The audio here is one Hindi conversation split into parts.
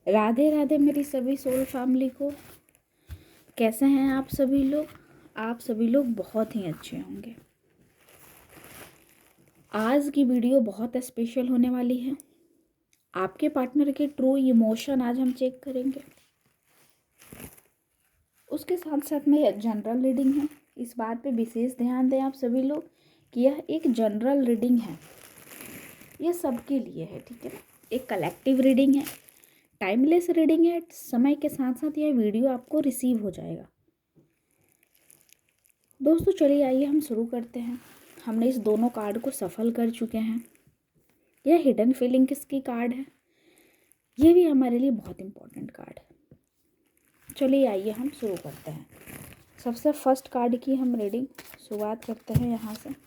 राधे राधे मेरी सभी सोल फैमिली को। कैसे हैं आप सभी लोग? आप सभी लोग बहुत ही अच्छे होंगे। आज की वीडियो बहुत स्पेशल होने वाली है। आपके पार्टनर के ट्रू इमोशन आज हम चेक करेंगे। उसके साथ साथ में यह जनरल रीडिंग है। इस बात पे विशेष ध्यान दें आप सभी लोग कि यह एक जनरल रीडिंग है, यह सबके लिए है, ठीक है ना। एक कलेक्टिव रीडिंग है, टाइमलेस रीडिंग है। समय के साथ साथ यह वीडियो आपको रिसीव हो जाएगा। दोस्तों चलिए आइए हम शुरू करते हैं। हमने इस दोनों कार्ड को सफल कर चुके हैं। यह हिडन फीलिंग किसकी कार्ड है, ये भी हमारे लिए बहुत इम्पोर्टेंट कार्ड है। चलिए आइए हम शुरू करते हैं। सबसे फर्स्ट कार्ड की हम रीडिंग शुरुआत करते हैं यहाँ से।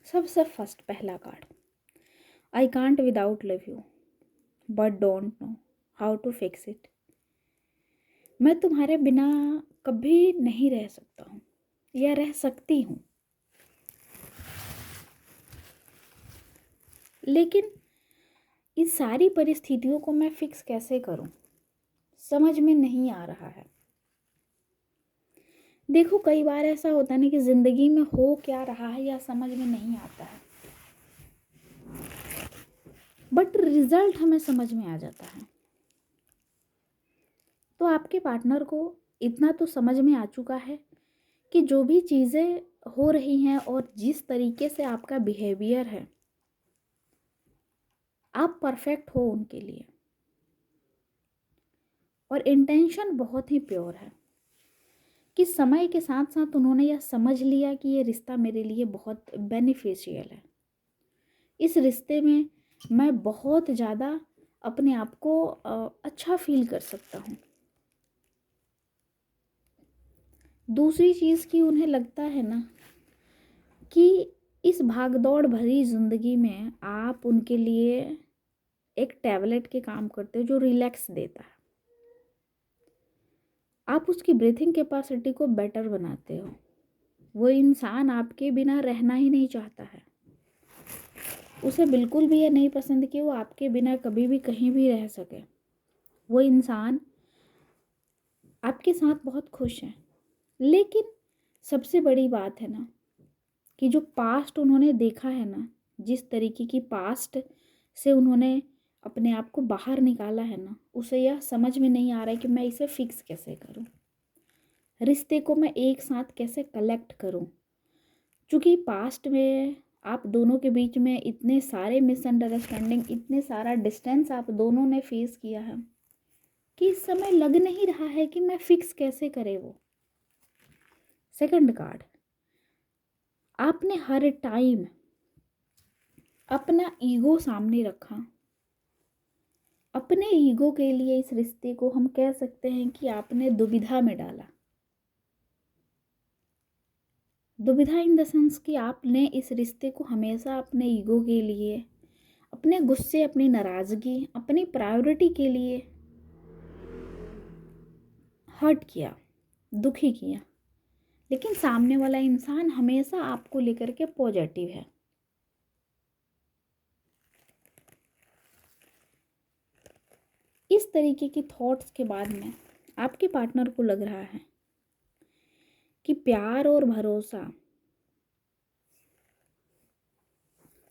सबसे फर्स्ट पहला card, I can't without love you but don't know how to fix it. मैं तुम्हारे बिना कभी नहीं रह सकता हूँ या रह सकती हूँ, लेकिन इस सारी परिस्थितियों को मैं फिक्स कैसे करूँ, समझ में नहीं आ रहा है। देखो कई बार ऐसा होता है ना कि ज़िंदगी में हो क्या रहा है या समझ में नहीं आता है, बट रिजल्ट हमें समझ में आ जाता है। तो आपके पार्टनर को इतना तो समझ में आ चुका है कि जो भी चीज़ें हो रही हैं और जिस तरीके से आपका बिहेवियर है, आप परफेक्ट हो उनके लिए, और इंटेंशन बहुत ही प्योर है कि समय के साथ साथ उन्होंने यह समझ लिया कि ये रिश्ता मेरे लिए बहुत बेनिफिशियल है। इस रिश्ते में मैं बहुत ज़्यादा अपने आप को अच्छा फील कर सकता हूँ। दूसरी चीज़ की उन्हें लगता है ना कि इस भागदौड़ भरी ज़िंदगी में आप उनके लिए एक टैबलेट के काम करते हो जो रिलैक्स देता है। आप उसकी ब्रीथिंग कैपेसिटी को बेटर बनाते हो। वो इंसान आपके बिना रहना ही नहीं चाहता है। उसे बिल्कुल भी ये नहीं पसंद कि वो आपके बिना कभी भी कहीं भी रह सके। वो इंसान आपके साथ बहुत खुश है, लेकिन सबसे बड़ी बात है ना कि जो पास्ट उन्होंने देखा है ना, जिस तरीके की पास्ट से उन्होंने अपने आप को बाहर निकाला है ना, उसे यह समझ में नहीं आ रहा है कि मैं इसे फिक्स कैसे करूं, रिश्ते को मैं एक साथ कैसे कलेक्ट करूं। क्योंकि पास्ट में आप दोनों के बीच में इतने सारे मिसअंडरस्टैंडिंग, इतने सारा डिस्टेंस आप दोनों ने फेस किया है कि इस समय लग नहीं रहा है कि मैं फिक्स कैसे करे वो। सेकंड कार्ड, आपने हर टाइम अपना ईगो सामने रखा। अपने ईगो के लिए इस रिश्ते को हम कह सकते हैं कि आपने दुविधा में डाला। दुविधा इन द सेंस कि आपने इस रिश्ते को हमेशा अपने ईगो के लिए, अपने गुस्से, अपनी नाराज़गी, अपनी प्रायोरिटी के लिए हर्ट किया, दुखी किया। लेकिन सामने वाला इंसान हमेशा आपको लेकर के पॉजिटिव है। इस तरीके की थॉट्स के बाद में आपके पार्टनर को लग रहा है कि प्यार और भरोसा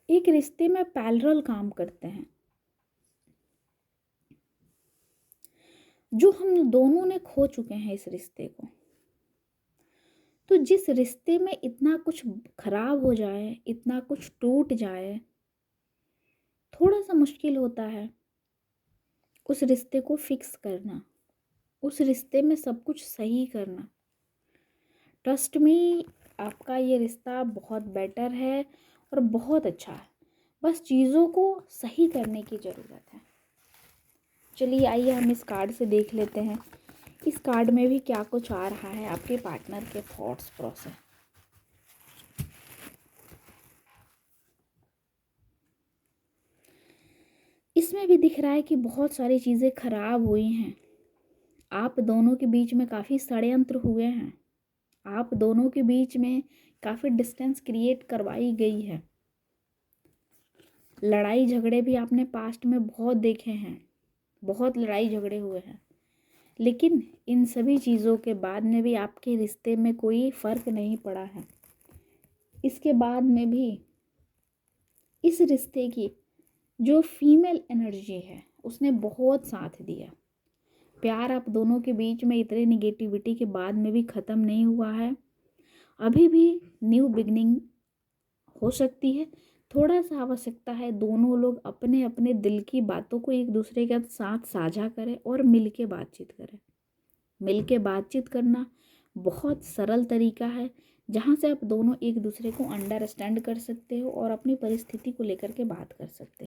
एक रिश्ते में पैरेलल काम करते हैं। जो हम दोनों ने खो चुके हैं इस रिश्ते को, तो जिस रिश्ते में इतना कुछ खराब हो जाए, इतना कुछ टूट जाए, थोड़ा सा मुश्किल होता है उस रिश्ते को फिक्स करना, उस रिश्ते में सब कुछ सही करना। ट्रस्ट मी, आपका ये रिश्ता बहुत बेटर है और बहुत अच्छा है। बस चीज़ों को सही करने की ज़रूरत है। चलिए आइए हम इस कार्ड से देख लेते हैं इस कार्ड में भी क्या कुछ आ रहा है आपके पार्टनर के थॉट्स प्रोसेस। इसमें भी दिख रहा है कि बहुत सारी चीज़ें खराब हुई हैं। आप दोनों के बीच में काफ़ी षड्यंत्र हुए हैं। आप दोनों के बीच में काफ़ी डिस्टेंस क्रिएट करवाई गई है। लड़ाई झगड़े भी आपने पास्ट में बहुत देखे हैं, बहुत लड़ाई झगड़े हुए हैं, लेकिन इन सभी चीज़ों के बाद में भी आपके रिश्ते में कोई फ़र्क नहीं पड़ा है। इसके बाद में भी इस रिश्ते की जो फीमेल एनर्जी है उसने बहुत साथ दिया। प्यार आप दोनों के बीच में इतने निगेटिविटी के बाद में भी ख़त्म नहीं हुआ है। अभी भी न्यू बिगनिंग हो सकती है। थोड़ा सा आवश्यकता है दोनों लोग अपने अपने दिल की बातों को एक दूसरे के साथ साझा करें और मिल के बातचीत करें। मिल के बातचीत करना बहुत सरल तरीका है जहाँ से आप दोनों एक दूसरे को अंडरस्टैंड कर सकते हो और अपनी परिस्थिति को लेकर के बात कर सकते हो।